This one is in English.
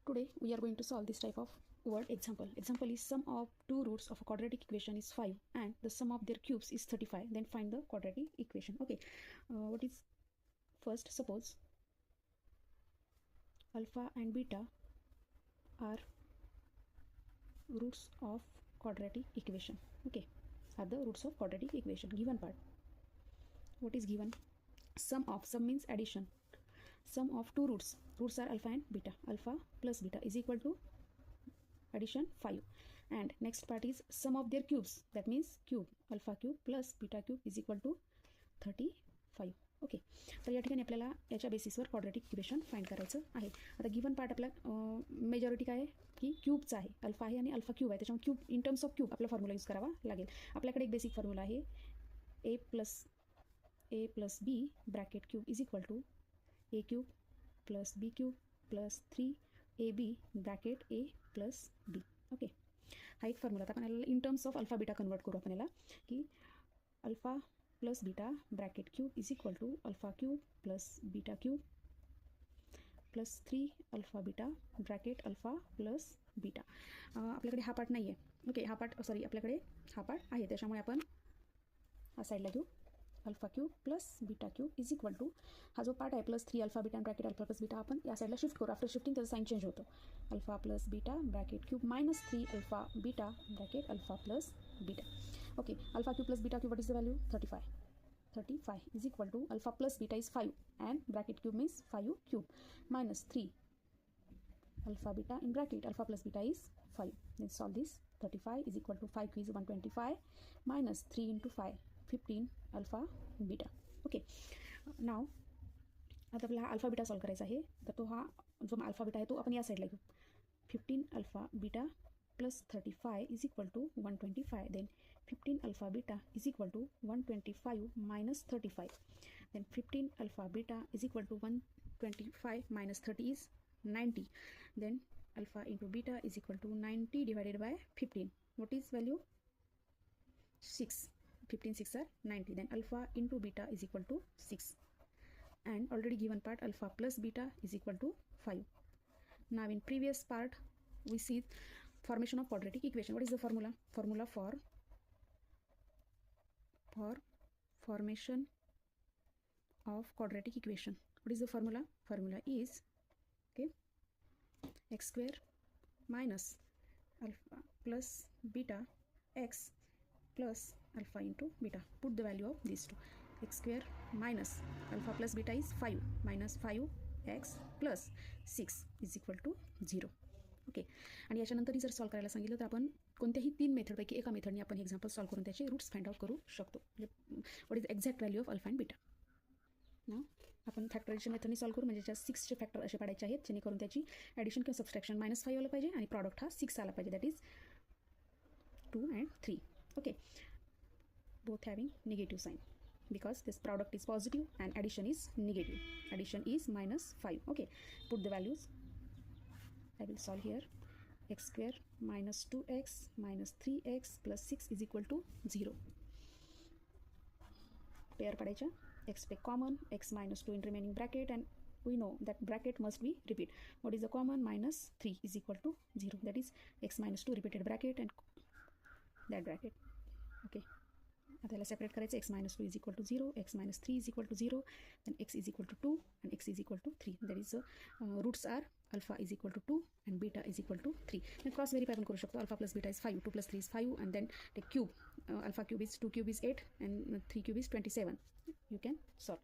Today we are going to solve this type of word example. Example is sum of two roots of a quadratic equation is 5 and the sum of their cubes is 35. Then find the quadratic equation. Okay, what is first? Suppose alpha and beta are roots of quadratic equation. Okay, are the roots of quadratic equation. Given part. What is given? Sum means addition. Sum of two roots are alpha and beta. Alpha plus beta is equal to addition 5. And next part is sum of their cubes, that means cube. Alpha cube plus beta cube is equal to 35. Okay, तर या ठिकाणी आपल्याला याच्या बेसिसवर quadratic equation find करायचं आहे. आता given part आपला मेजॉरिटी काय आहे की क्यूबचा आहे. अल्फा आहे आणि अल्फा क्यूब आहे, त्याच्यामुळे cube in terms of cube आपला फॉर्म्युला यूज करावा लागेल. आपल्याकडे एक बेसिक फॉर्म्युला आहे A plus B bracket cube is equal to A cube plus B cube plus 3ab bracket A plus B. Okay, हा एक फॉर्म्युला. आता आपण याला in terms of alpha beta convert करू आपण याला की alpha plus beta bracket cube is equal to alpha cube plus beta cube plus 3 alpha beta bracket alpha plus beta. आपल्याकडे हा पार्ट नाही आहे. ओके, हा पार्ट सॉरी आपल्याकडे हा पार्ट आहे, त्याच्यामुळे आपण हा साईडला घेऊ. Alpha cube plus beta cube is equal to हा जो पार्ट आहे plus 3 alpha beta bracket alpha plus beta आपण या साईडला शिफ्ट करू. आफ्टर शिफ्टिंग त्याचा साईन चेंज होतो. Alpha plus beta bracket cube minus 3 alpha beta bracket alpha plus beta. Okay, alpha cube plus beta cube what is the value? 35 is equal to alpha plus beta is 5 and bracket cube means 5 cube minus 3 alpha beta in bracket alpha plus beta is 5. Then solve this. 35 is equal to 5 is 125 minus 3 into 5 15 alpha beta. Okay, now आता आपल्याला हा alpha beta solve करायचा आहे. तर तो हा जो alpha beta आहे तो आपण या साईडला घेऊ. 15 alpha beta plus 35 is equal to 125. Then 15 alpha beta is equal to 125 minus 35. Then 15 alpha beta is equal to 125 minus 30 is 90. Then alpha into beta is equal to 90 divided by 15. What is value? 6. 15 6 are 90. Then alpha into beta is equal to 6. And already given part alpha plus beta is equal to 5. Now in previous part we see formation of quadratic equation. What is the formula? Formula for formation of quadratic equation. What is the formula? Formula is okay, x square minus alpha plus beta x plus alpha into beta. Put the value of these two. X square minus alpha plus beta is 5 minus 5x plus 6 is equal to 0. Okay, आणि याच्यानंतर जर solve करायला सांगितलं तर आपण कोणत्याही 3 मेथडपैकी एका मेथडने आपण हे एक्झाम्पल सॉल्व करून त्याचे रूट्स फाइंड आउट करू शकतो. What is exact value of alpha and beta. ना आपण फॅक्टरायझेशन मेथडने सॉल्व करू, म्हणजे ज्या 6चे फॅक्टर असे पाडायचे आहेत जेणेकरून त्याची ॲडिशन किंवा सबस्ट्रॅक्शन -5 आलं पाहिजे आणि प्रॉडक्ट हा 6 आला पाहिजे. That is 2 and 3. Okay, both having negative sign because this product is positive and addition is negative. Addition is -5. Okay, put the values. I will solve here. X square minus 2x minus 3x plus 6 is equal to 0. Pair पडायच्या. X take common, x minus 2 in remaining bracket, and we know that bracket must be repeat. What is the common? minus 3 is equal to 0. That is x minus 2 repeated bracket and that bracket. Okay, आता याला separate करायचं. x minus 2 is equal to 0, x minus 3 is equal to 0, then x is equal to 2 and x is equal to 3. That is roots are alpha is equal to 2 and beta is equal to 3. Then cross verify आपण करू शकतो. alpha plus beta is 5, 2 plus 3 is 5, and then the cube. Alpha cube is 2 cube is 8 and 3 cube is 27. You can solve.